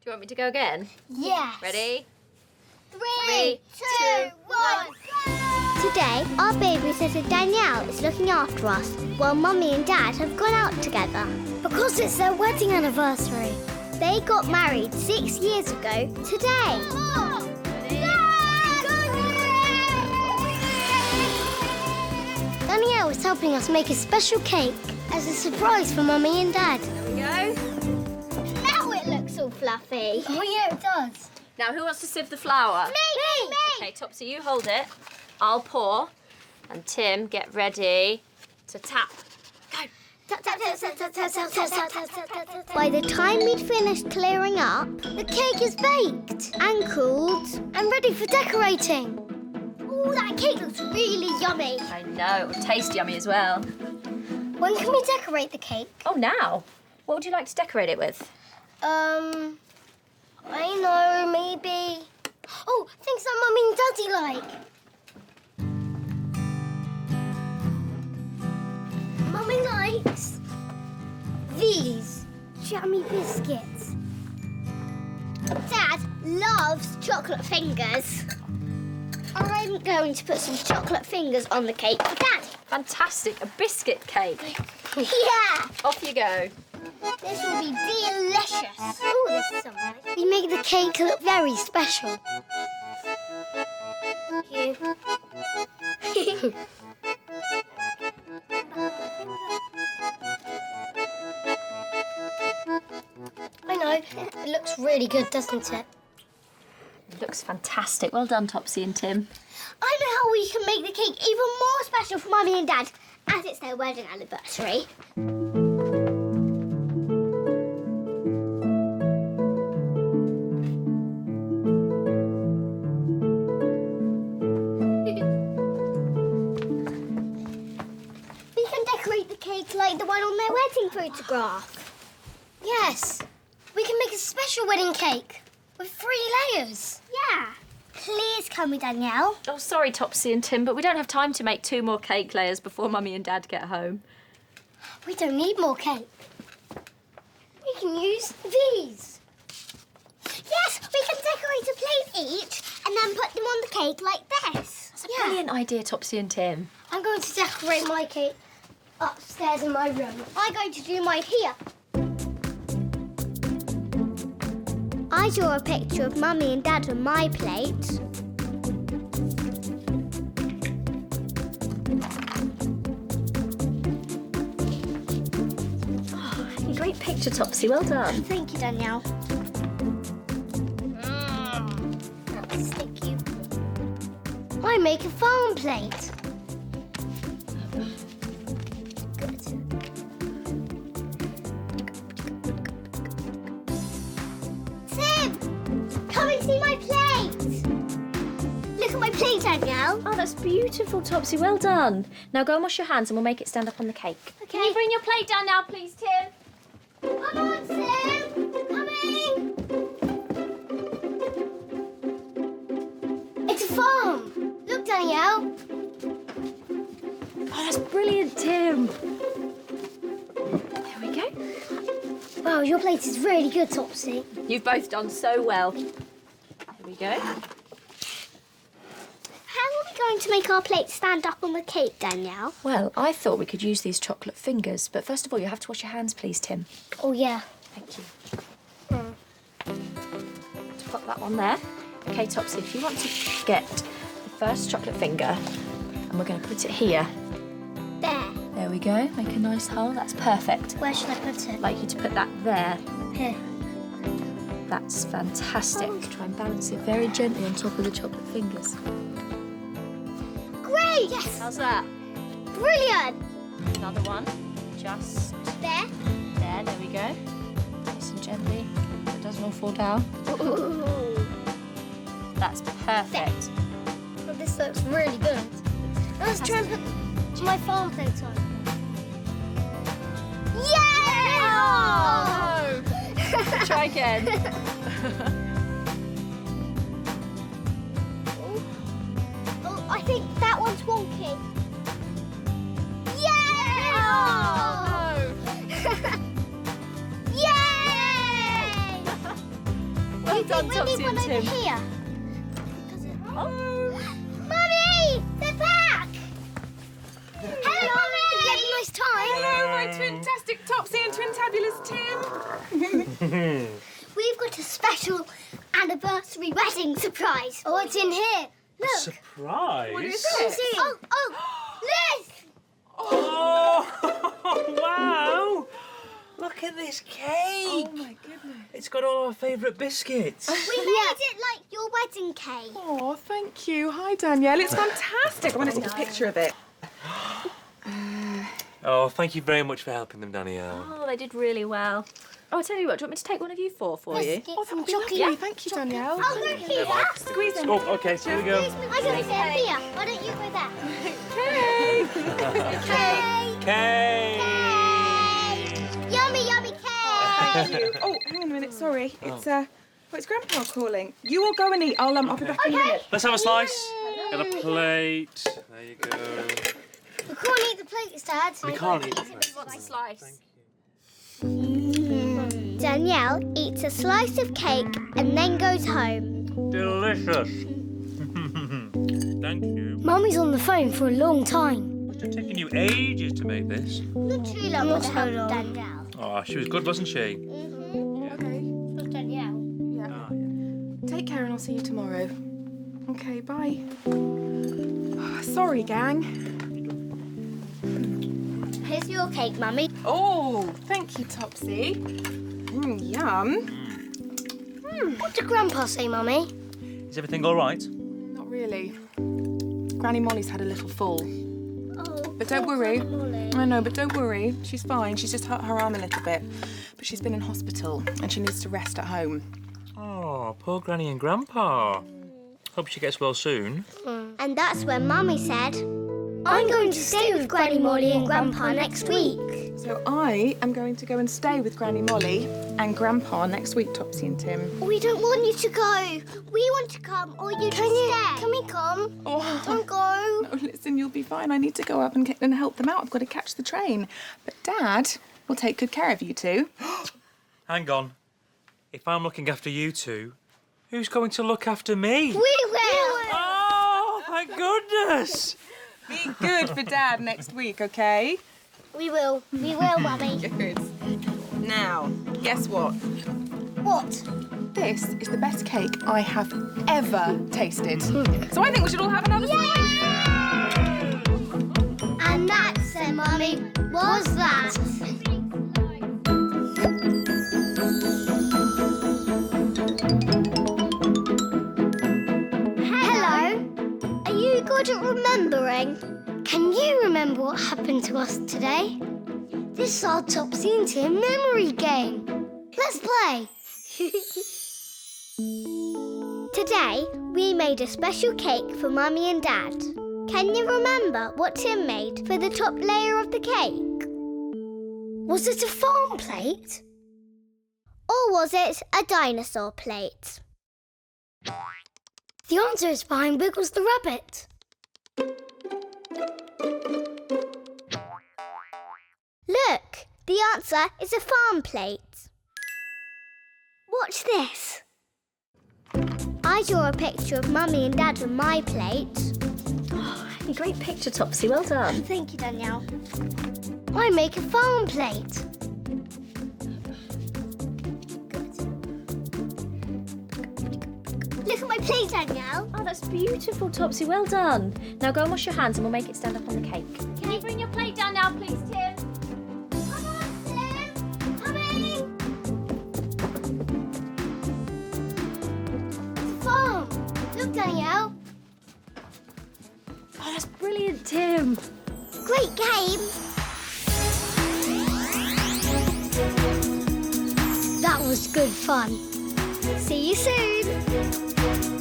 you want me to go again? Yes. Ready? 3, 2, 1, go! Today, our babysitter Danielle is looking after us while Mummy and Dad have gone out together. Because it's their wedding anniversary. They got married 6 years ago today. Danielle is helping us make a special cake as a surprise for Mummy and Dad. There we go. Now it looks all fluffy. Oh, yeah, it does. Now, who wants to sieve the flour? Me! Okay, Topsy, you hold it. I'll pour. And Tim, get ready to tap. Go. By the time we'd finished clearing up, the cake is baked and cooled and ready for decorating. Oh, that cake looks really yummy. I know, it will taste yummy as well. When can we decorate the cake? Oh, now? What would you like to decorate it with? I know, maybe... Oh, things that Mummy and Daddy like. Mummy likes these jammy biscuits. Dad loves chocolate fingers. I'm going to put some chocolate fingers on the cake for Dad. Fantastic, a biscuit cake. Yeah! Off you go. This will be delicious. Oh, this is so nice. We make the cake look very special. I know. It looks really good, doesn't it? It looks fantastic. Well done, Topsy and Tim. I know how we can make the cake even more special for Mummy and Dad, as it's their wedding anniversary. We can decorate the cake like the one on their wedding photograph. Yes, we can make a special wedding cake with 3 layers. Yeah. Please come with Danielle. Oh, sorry, Topsy and Tim, but we don't have time to make 2 more cake layers before Mummy and Dad get home. We don't need more cake. We can use these. Yes, we can decorate a plate each and then put them on the cake like this. That's a brilliant idea, Topsy and Tim. I'm going to decorate my cake upstairs in my room. I'm going to do mine here. I draw a picture of Mummy and Dad on my plate. Oh, great picture, Topsy. Well done. Thank you, Danielle. That's sticky. I make a farm plate. Good. Tim, come and see my plate. Look at my plate, Danielle. Oh, that's beautiful, Topsy. Well done. Now go and wash your hands and we'll make it stand up on the cake. Okay. Can you bring your plate down now, please, Tim? Come on, Tim. Coming. It's a farm. Look, Danielle. Oh, that's brilliant, Tim. There we go. Wow, your plate is really good, Topsy. You've both done so well. There we go. How are we going to make our plate stand up on the cake, Danielle? Well, I thought we could use these chocolate fingers, but first of all, you have to wash your hands, please, Tim. Oh, yeah. Thank you. To pop that one there. Okay, Topsy, if you want to get the first chocolate finger, and we're going to put it here. There. There we go. Make a nice hole. That's perfect. Where should I put it? I'd like you to put that there. Here. That's fantastic. Try and balance it very gently on top of the chocolate fingers. Great! Yes! How's that? Brilliant! Another one. Just There. there we go. Nice and gently. So it doesn't all fall down. Ooh. That's perfect. Well, this looks really good. Now let's try and put my farm plate on. Yay! Oh! Try again. Oh, I think that one's wonky. Yay! Oh! Yay! Well done, we Topsy need one and over Tim. here. Oh. Mummy, they're back. Hello, Mummy. Did you have a nice time? Hello, my twin-tastic Topsy and twin-tabulous Tim. We've got a special anniversary wedding surprise. Oh, it's in here. Look. Surprise! What is Can you it? see? Oh, Liz! Oh, wow! Look at this cake! Oh, my goodness. It's got all our favourite biscuits. We made it like your wedding cake. Oh, thank you. Hi, Danielle. It's fantastic. I want to take a picture of it. Oh, thank you very much for helping them, Danielle. Oh, they did really well. Oh, I'll tell you what, do you want me to take one of you four for you? Get Oh, some that'd be chocolate. lovely. Thank you, Danielle. I'll go here. Squeeze them. Oh, okay, so here we go. I go there. Here. Why don't you go there? Cake. Cake. Cake! Cake. Yummy, yummy cake. Thank you. Oh, hang on a minute. Sorry. It's Grandpa calling. You all go and eat. I'll be back in a minute. Let's have a slice. And a plate. There you go. We can't eat the plates, Dad. We can't eat it. What's a slice? Danielle eats a slice of cake and then goes home. Delicious. Thank you. Mummy's on the phone for a long time. Must have taken you ages to make this. Not too long. Not so long. Danielle. Oh, she was good, wasn't she? Okay. Not Danielle. Yeah. Oh, yeah. Take care and I'll see you tomorrow. Okay, bye. Sorry, gang. Here's your cake, Mummy. Oh, thank you, Topsy. Yum. What did Grandpa say, Mummy? Is everything all right? Not really. Granny Molly's had a little fall. Oh, But don't worry. I know, but don't worry. She's fine. She's just hurt her arm a little bit. But she's been in hospital and she needs to rest at home. Oh, poor Granny and Grandpa. Hope she gets well soon. And that's when Mummy said, I'm going to stay with Granny Molly and Grandpa next week. So I am going to go and stay with Granny Molly and Grandpa next week, Topsy and Tim. We don't want you to go. We want to come, or you can stay. Can we come? Oh, Don't go. no, listen, you'll be fine. I need to go up and help them out. I've got to catch the train. But Dad will take good care of you two. Hang on. If I'm looking after you two, who's going to look after me? We will. Oh, thank goodness! Be good for Dad next week, okay? We will. We will, Mummy. Good. Now, guess what? What? This is the best cake I have ever tasted. So I think we should all have another slice. And that, said Mummy, was that. Hello. Are you good at remembering? Can you remember what happened to us today? This is our Topsy and Tim memory game. Let's play. Today, we made a special cake for Mummy and Dad. Can you remember what Tim made for the top layer of the cake? Was it a farm plate? Or was it a dinosaur plate? The answer is behind Wiggles the rabbit. Look, the answer is a farm plate. Watch this. I draw a picture of Mummy and Dad on my plate. A great picture, Topsy. Well done. Thank you, Danielle. I make a farm plate. Look at my plate, Danielle. Oh, that's beautiful, Topsy. Well done. Now go and wash your hands and we'll make it stand up on the cake. Can you bring your plate down now, please, Tim? Come on, Tim. Coming. It's a farm. Look, Danielle. Oh, that's brilliant, Tim. Great game. That was good fun. See you soon.